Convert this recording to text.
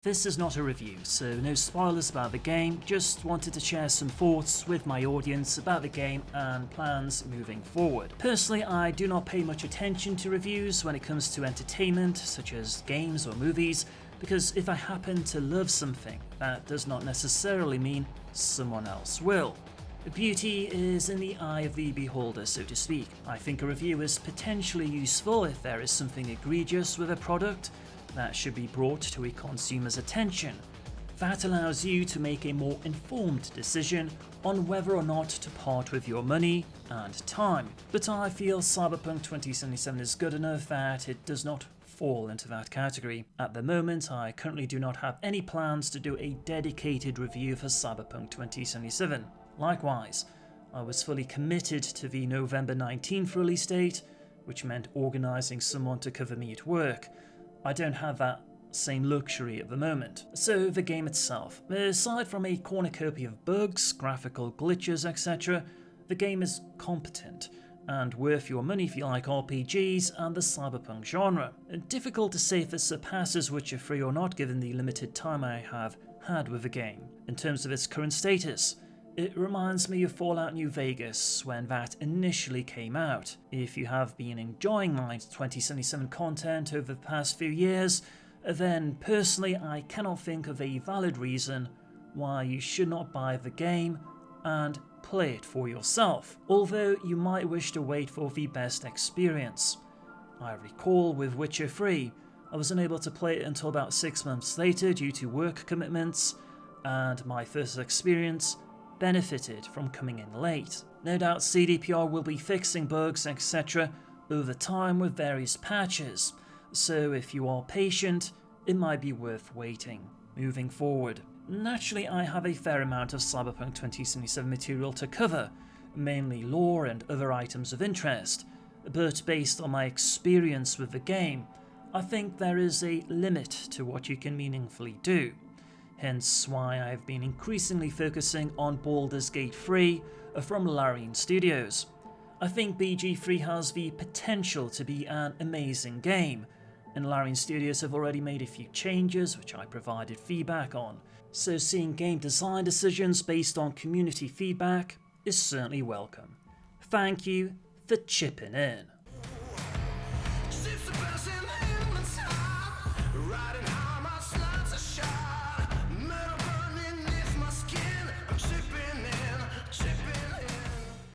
This is not a review, so no spoilers about the game, just wanted to share some thoughts with my audience about the game and plans moving forward. Personally, I do not pay much attention to reviews when it comes to entertainment, such as games or movies, because if I happen to love something, that does not necessarily mean someone else will. Beauty is in the eye of the beholder, so to speak. I think a review is potentially useful if there is something egregious with a product that should be brought to a consumer's attention. That allows you to make a more informed decision on whether or not to part with your money and time. But I feel Cyberpunk 2077 is good enough that it does not fall into that category. At the moment, I currently do not have any plans to do a dedicated review for Cyberpunk 2077. Likewise, I was fully committed to the November 19th release date, which meant organising someone to cover me at work. I don't have that same luxury at the moment. So the game itself, aside from a cornucopia of bugs, graphical glitches, etc., the game is competent and worth your money if you like RPGs and the cyberpunk genre. Difficult to say if it surpasses Witcher 3 or not given the limited time I have had with the game. In terms of its current status, it reminds me of Fallout New Vegas when that initially came out. If you have been enjoying my 2077 content over the past few years, then personally I cannot think of a valid reason why you should not buy the game and play it for yourself, although you might wish to wait for the best experience. I recall with Witcher 3, I was unable to play it until about 6 months later due to work commitments, and my first experience benefited from coming in late. No doubt CDPR will be fixing bugs, etc. over time with various patches, so if you are patient, it might be worth waiting. Moving forward, naturally I have a fair amount of Cyberpunk 2077 material to cover, mainly lore and other items of interest, but based on my experience with the game, I think there is a limit to what you can meaningfully do. Hence why I've been increasingly focusing on Baldur's Gate 3 from Larian Studios. I think BG3 has the potential to be an amazing game, and Larian Studios have already made a few changes which I provided feedback on, so seeing game design decisions based on community feedback is certainly welcome. Thank you for chipping in.